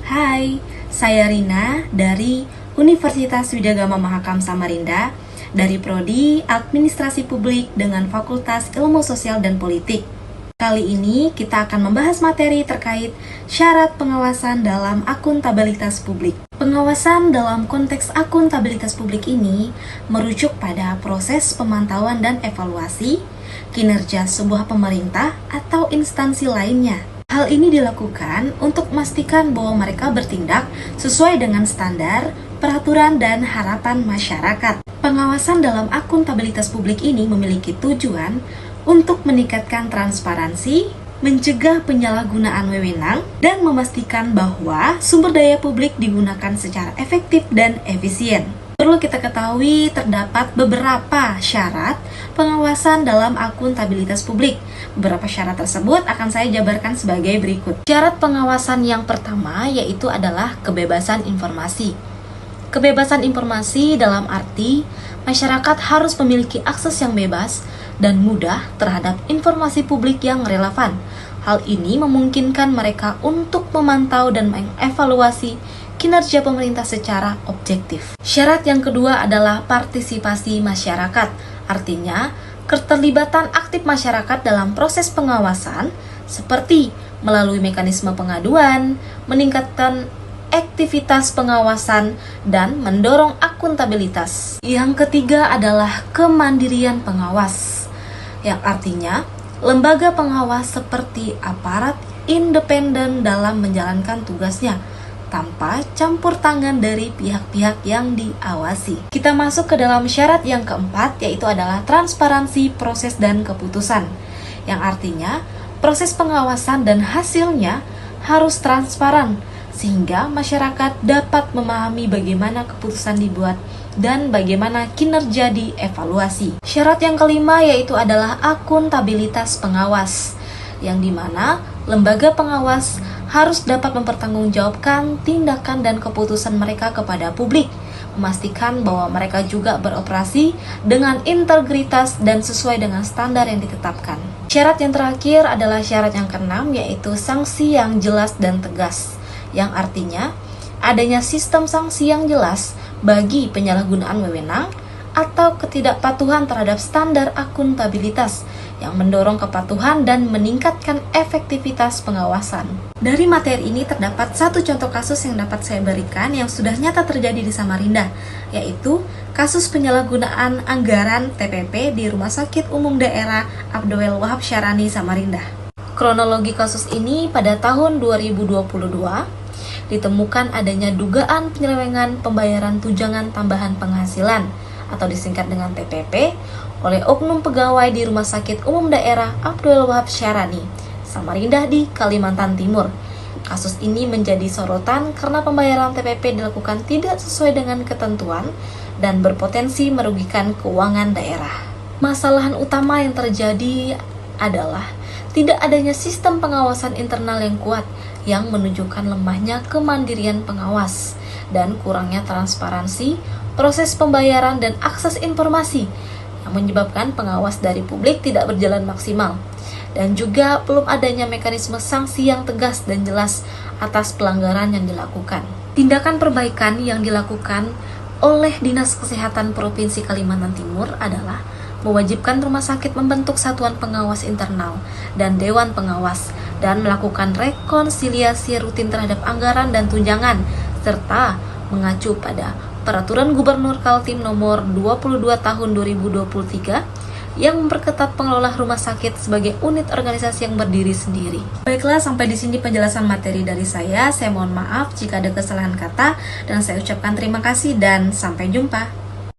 Hai, saya Rina dari Universitas Widyagama Mahakam Samarinda dari Prodi Administrasi Publik dengan Fakultas Ilmu Sosial dan Politik. Kali ini kita akan membahas materi terkait syarat pengawasan dalam akuntabilitas publik. Pengawasan dalam konteks akuntabilitas publik ini merujuk pada proses pemantauan dan evaluasi kinerja sebuah pemerintah atau instansi lainnya. Hal ini dilakukan untuk memastikan bahwa mereka bertindak sesuai dengan standar, peraturan, dan harapan masyarakat. Pengawasan dalam akuntabilitas publik ini memiliki tujuan untuk meningkatkan transparansi, mencegah penyalahgunaan wewenang, dan memastikan bahwa sumber daya publik digunakan secara efektif dan efisien. Perlu kita ketahui terdapat beberapa syarat pengawasan dalam akuntabilitas publik. Beberapa syarat tersebut akan saya jabarkan sebagai berikut. Syarat pengawasan yang pertama yaitu adalah kebebasan informasi. Kebebasan informasi dalam arti masyarakat harus memiliki akses yang bebas dan mudah terhadap informasi publik yang relevan. Hal ini memungkinkan mereka untuk memantau dan mengevaluasi kinerja pemerintah secara objektif. Syarat yang kedua adalah partisipasi masyarakat. Artinya, keterlibatan aktif masyarakat dalam proses pengawasan seperti melalui mekanisme pengaduan, meningkatkan aktivitas pengawasan, dan mendorong akuntabilitas. Yang ketiga adalah kemandirian pengawas, yang artinya lembaga pengawas seperti aparat independen dalam menjalankan tugasnya tanpa campur tangan dari pihak-pihak yang diawasi. Kita masuk ke dalam syarat yang keempat, yaitu adalah transparansi proses dan keputusan, yang artinya proses pengawasan dan hasilnya harus transparan sehingga masyarakat dapat memahami bagaimana keputusan dibuat dan bagaimana kinerja dievaluasi. Syarat yang kelima yaitu adalah akuntabilitas pengawas, yang dimana lembaga pengawas harus dapat mempertanggungjawabkan tindakan dan keputusan mereka kepada publik, memastikan bahwa mereka juga beroperasi dengan integritas dan sesuai dengan standar yang ditetapkan. Syarat yang terakhir adalah syarat yang keenam, yaitu sanksi yang jelas dan tegas, yang artinya adanya sistem sanksi yang jelas bagi penyalahgunaan wewenang atau ketidakpatuhan terhadap standar akuntabilitas yang mendorong kepatuhan dan meningkatkan efektivitas pengawasan. Dari materi ini terdapat satu contoh kasus yang dapat saya berikan yang sudah nyata terjadi di Samarinda, yaitu kasus penyalahgunaan anggaran TPP di Rumah Sakit Umum Daerah Abdul Wahab Syarani, Samarinda. Kronologi kasus ini pada tahun 2022 ditemukan adanya dugaan penyelewengan pembayaran tunjangan tambahan penghasilan atau disingkat dengan TPP oleh oknum pegawai di Rumah Sakit Umum Daerah Abdul Wahab Syarani, Samarinda di Kalimantan Timur. Kasus ini menjadi sorotan karena pembayaran TPP dilakukan tidak sesuai dengan ketentuan dan berpotensi merugikan keuangan daerah. Masalahan utama yang terjadi adalah tidak adanya sistem pengawasan internal yang kuat yang menunjukkan lemahnya kemandirian pengawas dan kurangnya transparansi proses pembayaran dan akses informasi yang menyebabkan pengawas dari publik tidak berjalan maksimal, dan juga belum adanya mekanisme sanksi yang tegas dan jelas atas pelanggaran yang dilakukan. Tindakan perbaikan yang dilakukan oleh Dinas Kesehatan Provinsi Kalimantan Timur adalah mewajibkan rumah sakit membentuk satuan pengawas internal dan dewan pengawas dan melakukan rekonsiliasi rutin terhadap anggaran dan tunjangan serta mengacu pada Peraturan Gubernur Kaltim nomor 22 tahun 2023 yang memperketat pengelola rumah sakit sebagai unit organisasi yang berdiri sendiri. Baiklah, sampai di sini penjelasan materi dari saya. Saya mohon maaf jika ada kesalahan kata dan saya ucapkan terima kasih dan sampai jumpa.